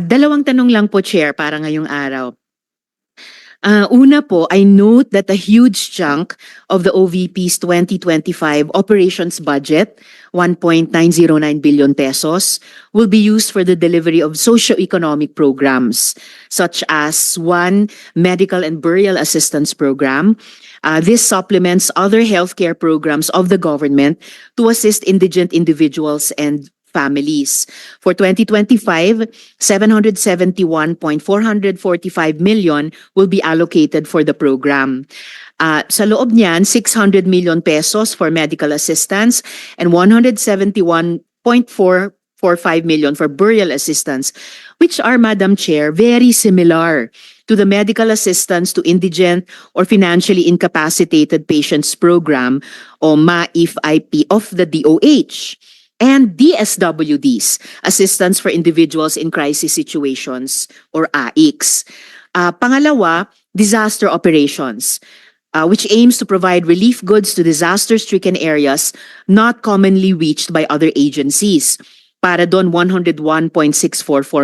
Dalawang tanong lang po, Chair, para ngayong araw. Una po, I note that a huge chunk of the OVP's 2025 operations budget, 1.909 billion pesos, will be used for the delivery of socio-economic programs, such as one, medical and burial assistance program. This supplements other healthcare programs of the government to assist indigent individuals and families. For 2025, 771.445 million will be allocated for the program. Sa loob niyan, 600 million pesos for medical assistance and 171.445 million for burial assistance, which are, Madam Chair, very similar to the medical assistance to indigent or financially incapacitated patients program o MAIF-IP of the DOH. And DSWDs, Assistance for Individuals in Crisis Situations, or AICS. Pangalawa, disaster operations, which aims to provide relief goods to disaster-stricken areas not commonly reached by other agencies. Para doon, 101.644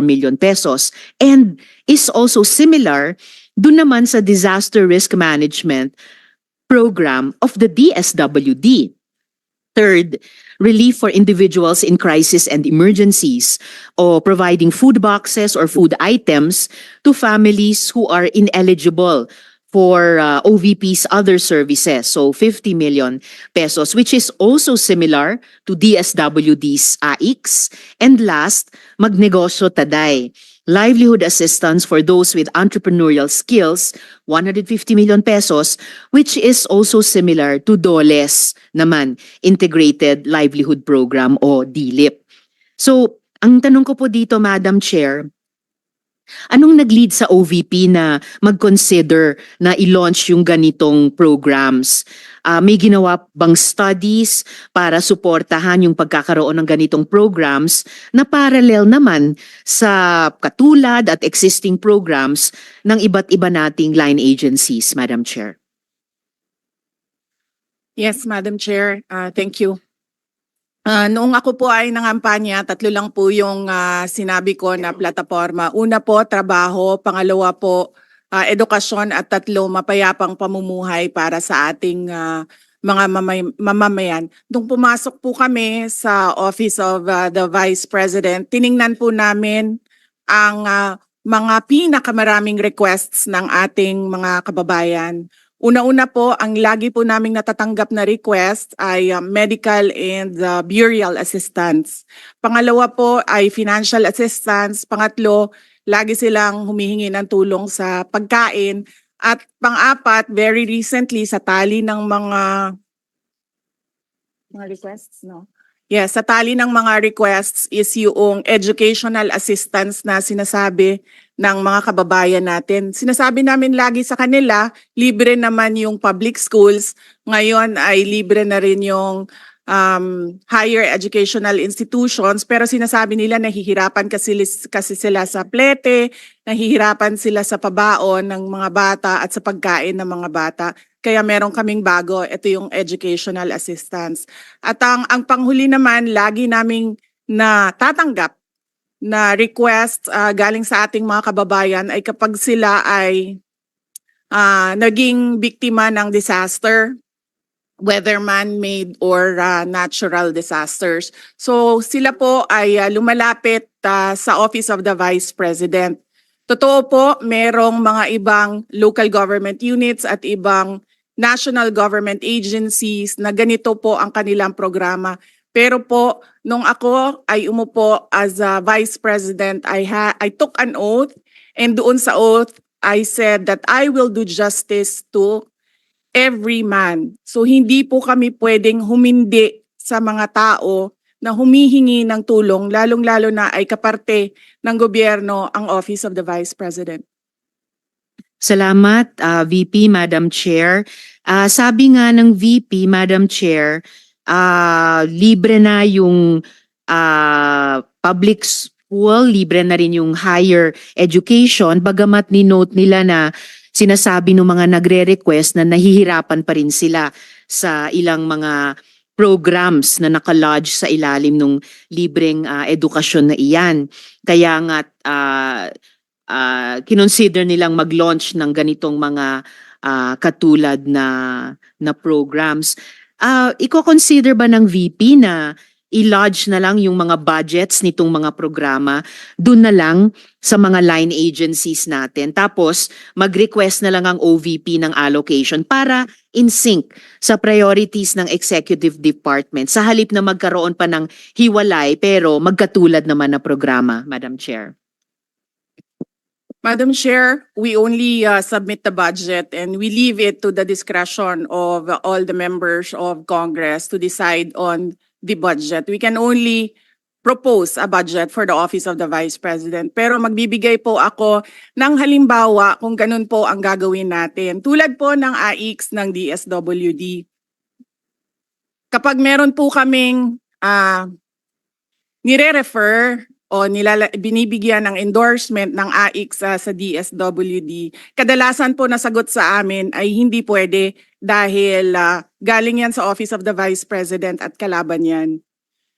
million pesos. And is also similar doon naman sa disaster risk management program of the DSWD. Third, relief for individuals in crisis and emergencies, or providing food boxes or food items to families who are ineligible for OVP's other services. So 50 million pesos, which is also similar to DSWD's AICS. And last, Magnegosyo Taday, livelihood assistance for those with entrepreneurial skills, 150 million pesos, which is also similar to DOLE's naman, Integrated Livelihood Program o DLIP. So, ang tanong ko po dito, Madam Chair, anong nag-lead sa OVP na mag-consider na i-launch yung ganitong programs? May ginawa bang studies para suportahan yung pagkakaroon ng ganitong programs na parallel naman sa katulad at existing programs ng iba't iba nating line agencies, Madam Chair? Yes, Madam Chair. Thank you. Noong ako po ay nangampanya, 3 lang po yung sinabi ko na plataforma. Una po, trabaho. Pangalawa po, edukasyon. At 3, mapayapang pamumuhay para sa ating mga mamamayan. Nung pumasok po kami sa Office of the Vice President, tiningnan po namin ang mga pinakamaraming requests ng ating mga kababayan. Una-una po, ang lagi po naming natatanggap na request ay medical and burial assistance. Pangalawa po ay financial assistance. Pangatlo, lagi silang humihingi ng tulong sa pagkain. At pang-apat, very recently, sa tali ng mga requests, no? Yes, sa tali ng mga requests is yung educational assistance na sinasabi ng mga kababayan natin. Sinasabi namin lagi sa kanila, libre naman yung public schools. Ngayon ay libre na rin yung higher educational institutions. Pero sinasabi nila nahihirapan kasi sila sa plete, nahihirapan sila sa pabaon ng mga bata at sa pagkain ng mga bata. Kaya meron kaming bago, ito yung educational assistance. At ang panghuli naman, lagi naming natatanggap na request galing sa ating mga kababayan ay kapag sila ay naging biktima ng disaster, whether man-made or natural disasters. So sila po ay lumalapit sa Office of the Vice President. Totoo po, merong mga ibang local government units at ibang national government agencies na ganito po ang kanilang programa. Pero po, nung ako ay umupo as a Vice President, I took an oath, and doon sa oath, I said that I will do justice to every man. So hindi po kami pwedeng humindi sa mga tao na humihingi ng tulong, lalong-lalo na ay kaparte ng gobyerno ang Office of the Vice President. Salamat, VP, Madam Chair. Sabi nga ng VP, Madam Chair, libre na yung public school, libre na rin yung higher education, bagamat ni-note nila na sinasabi ng mga nagre-request na nahihirapan pa rin sila sa ilang mga programs na nakalodge sa ilalim ng libreng edukasyon na iyan. Kaya nga kinonsider nilang mag-launch ng ganitong mga katulad na programs. Iko-consider ba ng VP na i-lodge na lang yung mga budgets nitong mga programa dun na lang sa mga line agencies natin? Tapos mag-request na lang ang OVP ng allocation para in sync sa priorities ng executive department sa halip na magkaroon pa ng hiwalay pero magkatulad naman na programa, Madam Chair. Madam Chair, we only submit the budget and we leave it to the discretion of all the members of Congress to decide on the budget. We can only propose a budget for the Office of the Vice President. Pero magbibigay po ako ng halimbawa kung ganun po ang gagawin natin. Tulad po ng AIX ng DSWD. Kapag meron po kaming nire-refer o binibigyan ng endorsement ng AIX sa DSWD, kadalasan po nasagot sa amin ay hindi pwede dahil galing yan sa Office of the Vice President at kalaban yan.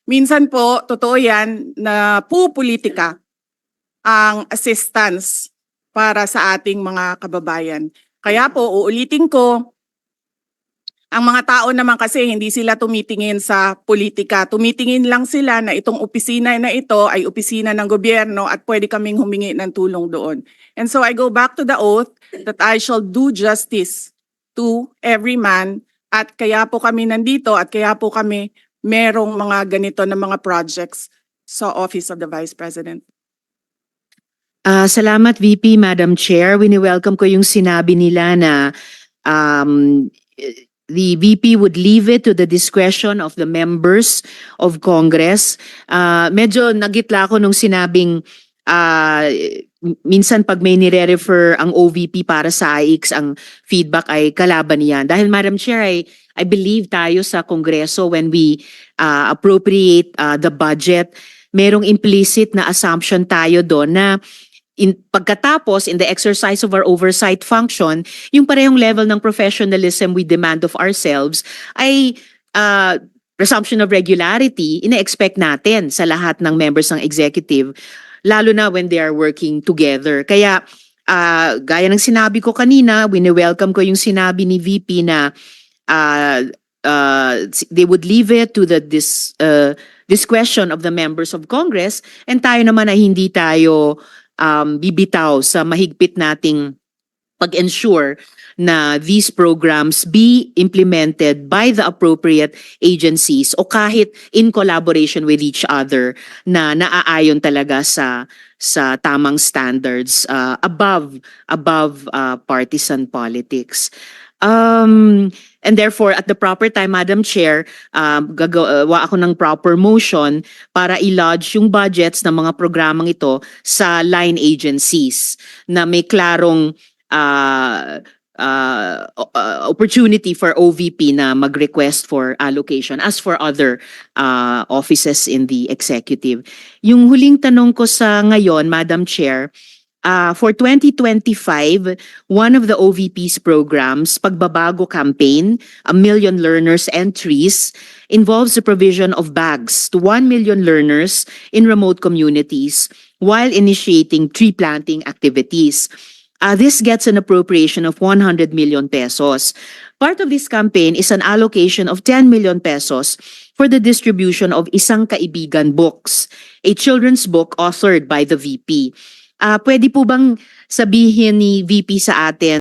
Minsan po, totoo yan na pupolitika ang assistance para sa ating mga kababayan. Kaya po, uulitin ko, ang mga tao naman kasi hindi sila tumitingin sa politika. Tumitingin lang sila na itong opisina na ito ay opisina ng gobyerno at pwede kaming humingi ng tulong doon. And so I go back to the oath that I shall do justice to every man at kaya po kami nandito at kaya po kami merong mga ganito na mga projects sa Office of the Vice President. Salamat VP, Madam Chair. Wini-welcome ko yung sinabi nila na the VP would leave it to the discretion of the members of Congress. Medyo nagitla ako nung sinabing minsan pag may nire-refer ang OVP para sa AIX, ang feedback ay kalaban niyan. Dahil Madam Chair, I believe tayo sa Kongreso when we appropriate the budget, merong implicit na assumption tayo doon na pagkatapos in the exercise of our oversight function, yung parehong level ng professionalism we demand of ourselves ay presumption of regularity ina-expect natin sa lahat ng members ng executive, lalo na when they are working together. Kaya gaya ng sinabi ko kanina, wini-welcome ko yung sinabi ni VP na they would leave it to the discretion of the members of Congress, and tayo naman ay hindi tayo bibitaw sa mahigpit nating pag-ensure na these programs be implemented by the appropriate agencies o kahit in collaboration with each other na naaayon talaga sa tamang standards above partisan politics. And therefore, at the proper time, Madam Chair, gagawa ako ng proper motion para i-lodge yung budgets ng mga programang ito sa line agencies na may klarong opportunity for OVP na mag-request for allocation as for other offices in the executive. Yung huling tanong ko sa ngayon, Madam Chair, for 2025, one of the OVP's programs, Pagbabago Campaign, 1 Million Learners Entries, involves the provision of bags to 1 million learners in remote communities while initiating tree planting activities. This gets an appropriation of 100 million pesos. Part of this campaign is an allocation of 10 million pesos for the distribution of Isang Kaibigan books, a children's book authored by the VP. Pwede po bang sabihin ni VP sa atin